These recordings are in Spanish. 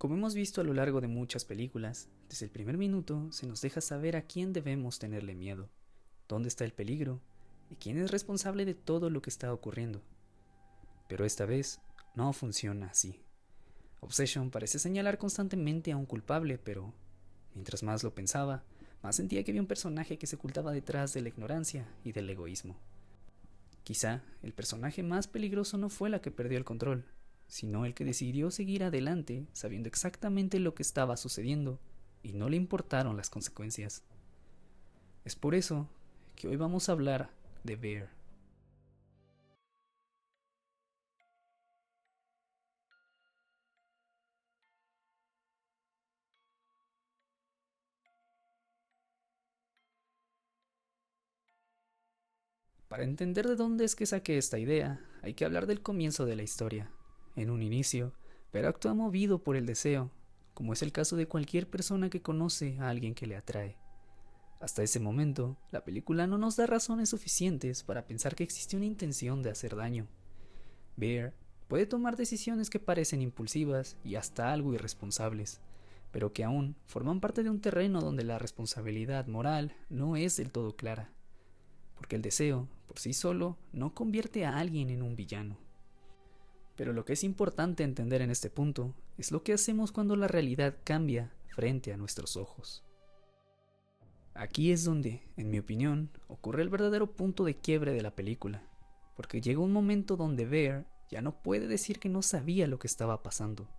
Como hemos visto a lo largo de muchas películas, desde el primer minuto se nos deja saber a quién debemos tenerle miedo, dónde está el peligro y quién es responsable de todo lo que está ocurriendo. Pero esta vez no funciona así. Obsession parece señalar constantemente a un culpable, pero mientras más lo pensaba, más sentía que había un personaje que se ocultaba detrás de la ignorancia y del egoísmo. Quizá el personaje más peligroso no fue la que perdió el control, sino el que decidió seguir adelante sabiendo exactamente lo que estaba sucediendo y no le importaron las consecuencias. Es por eso que hoy vamos a hablar de Bear. Para entender de dónde es que saqué esta idea, hay que hablar del comienzo de la historia. En un inicio, Bear actúa movido por el deseo, como es el caso de cualquier persona que conoce a alguien que le atrae. Hasta ese momento, la película no nos da razones suficientes para pensar que existe una intención de hacer daño. Bear puede tomar decisiones que parecen impulsivas y hasta algo irresponsables, pero que aún forman parte de un terreno donde la responsabilidad moral no es del todo clara, porque el deseo, por sí solo, no convierte a alguien en un villano. Pero lo que es importante entender en este punto es lo que hacemos cuando la realidad cambia frente a nuestros ojos. Aquí es donde, en mi opinión, ocurre el verdadero punto de quiebre de la película, porque llega un momento donde Bear ya no puede decir que no sabía lo que estaba pasando.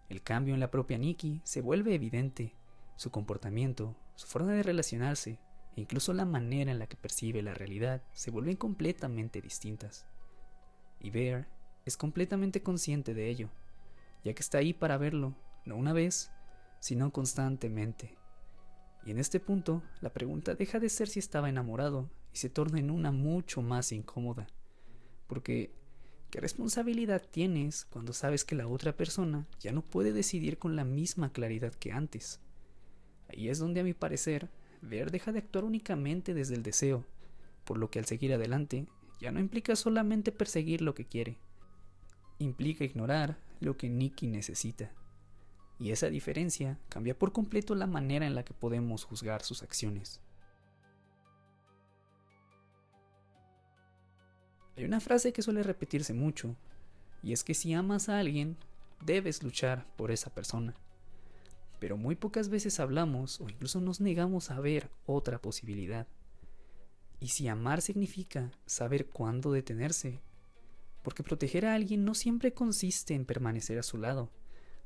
El cambio en la propia Nikki se vuelve evidente, su comportamiento, su forma de relacionarse e incluso la manera en la que percibe la realidad se vuelven completamente distintas. Y Bear es completamente consciente de ello, ya que está ahí para verlo, no una vez, sino constantemente. Y en este punto, la pregunta deja de ser si estaba enamorado y se torna en una mucho más incómoda. Porque, ¿qué responsabilidad tienes cuando sabes que la otra persona ya no puede decidir con la misma claridad que antes? Ahí es donde, a mi parecer, Bear deja de actuar únicamente desde el deseo, por lo que al seguir adelante ya no implica solamente perseguir lo que quiere, implica ignorar lo que Nikki necesita. Y esa diferencia cambia por completo la manera en la que podemos juzgar sus acciones. Hay una frase que suele repetirse mucho, y es que si amas a alguien, debes luchar por esa persona. Pero muy pocas veces hablamos o incluso nos negamos a ver otra posibilidad. Y si amar significa saber cuándo detenerse, porque proteger a alguien no siempre consiste en permanecer a su lado.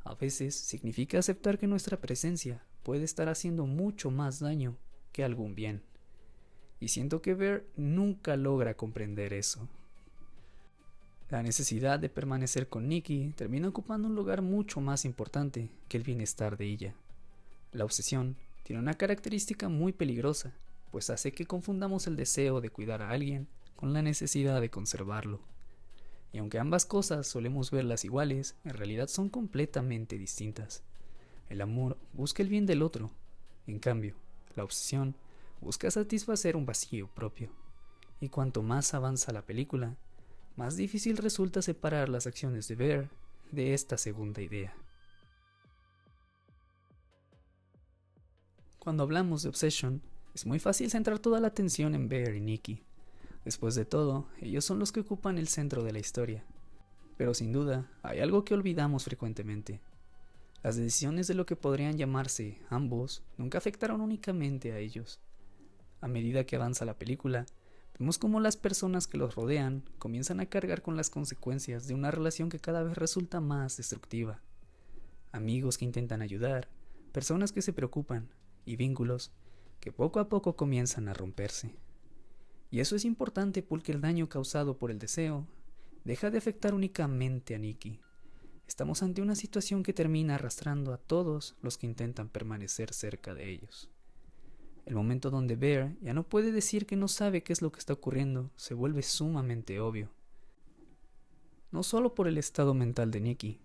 A veces significa aceptar que nuestra presencia puede estar haciendo mucho más daño que algún bien. Y siento que Bear nunca logra comprender eso. La necesidad de permanecer con Nikki termina ocupando un lugar mucho más importante que el bienestar de ella. La obsesión tiene una característica muy peligrosa, pues hace que confundamos el deseo de cuidar a alguien con la necesidad de conservarlo. Y aunque ambas cosas solemos verlas iguales, en realidad son completamente distintas. El amor busca el bien del otro, en cambio, la obsesión busca satisfacer un vacío propio. Y cuanto más avanza la película, más difícil resulta separar las acciones de Bear de esta segunda idea. Cuando hablamos de Obsession, es muy fácil centrar toda la atención en Bear y Nikki. Después de todo, ellos son los que ocupan el centro de la historia. Pero sin duda, hay algo que olvidamos frecuentemente. Las decisiones de lo que podrían llamarse ambos nunca afectaron únicamente a ellos. A medida que avanza la película, vemos cómo las personas que los rodean comienzan a cargar con las consecuencias de una relación que cada vez resulta más destructiva. Amigos que intentan ayudar, personas que se preocupan y vínculos que poco a poco comienzan a romperse. Y eso es importante porque el daño causado por el deseo deja de afectar únicamente a Nikki. Estamos ante una situación que termina arrastrando a todos los que intentan permanecer cerca de ellos. El momento donde Bear ya no puede decir que no sabe qué es lo que está ocurriendo se vuelve sumamente obvio. No solo por el estado mental de Nikki,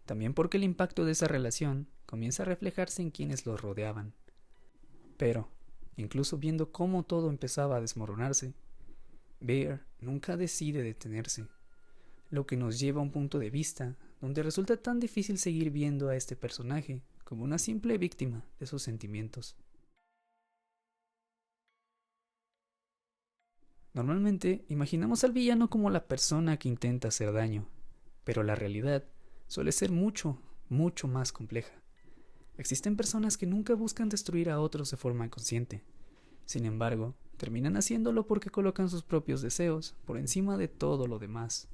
también porque el impacto de esa relación comienza a reflejarse en quienes los rodeaban. Pero, incluso viendo cómo todo empezaba a desmoronarse, Bear nunca decide detenerse, lo que nos lleva a un punto de vista donde resulta tan difícil seguir viendo a este personaje como una simple víctima de sus sentimientos. Normalmente imaginamos al villano como la persona que intenta hacer daño, pero la realidad suele ser mucho, mucho más compleja. Existen personas que nunca buscan destruir a otros de forma consciente. Sin embargo, terminan haciéndolo porque colocan sus propios deseos por encima de todo lo demás.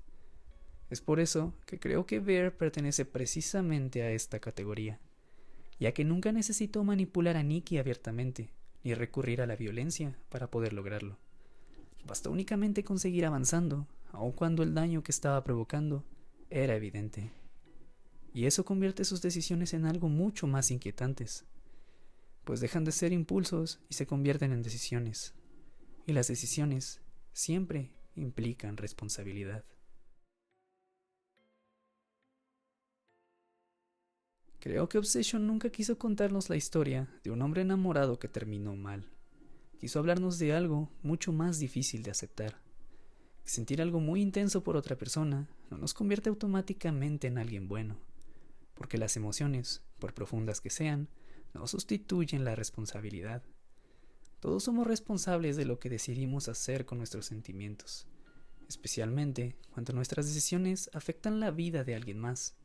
Es por eso que creo que Bear pertenece precisamente a esta categoría, ya que nunca necesitó manipular a Nikki abiertamente, ni recurrir a la violencia para poder lograrlo. Bastó únicamente conseguir avanzando, aun cuando el daño que estaba provocando era evidente. Y eso convierte sus decisiones en algo mucho más inquietantes, pues dejan de ser impulsos y se convierten en decisiones. Y las decisiones siempre implican responsabilidad. Creo que Obsession nunca quiso contarnos la historia de un hombre enamorado que terminó mal. Quiso hablarnos de algo mucho más difícil de aceptar. Sentir algo muy intenso por otra persona no nos convierte automáticamente en alguien bueno, porque las emociones, por profundas que sean, no sustituyen la responsabilidad. Todos somos responsables de lo que decidimos hacer con nuestros sentimientos, especialmente cuando nuestras decisiones afectan la vida de alguien más.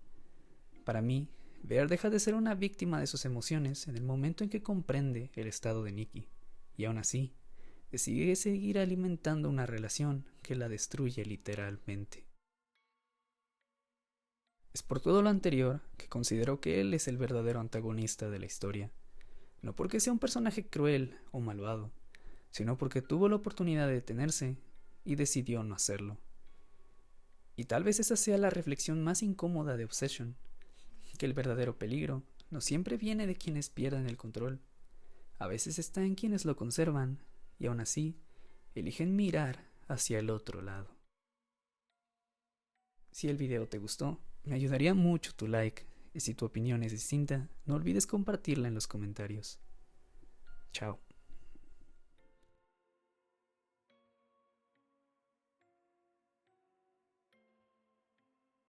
Para mí, Bear deja de ser una víctima de sus emociones en el momento en que comprende el estado de Nikki, y aún así, decide seguir alimentando una relación que la destruye literalmente. Es por todo lo anterior que considero que él es el verdadero antagonista de la historia, no porque sea un personaje cruel o malvado, sino porque tuvo la oportunidad de detenerse y decidió no hacerlo. Y tal vez esa sea la reflexión más incómoda de Obsession, que el verdadero peligro no siempre viene de quienes pierden el control, a veces está en quienes lo conservan y aún así eligen mirar hacia el otro lado. Si el video te gustó, me ayudaría mucho tu like, y si tu opinión es distinta, no olvides compartirla en los comentarios. Chao.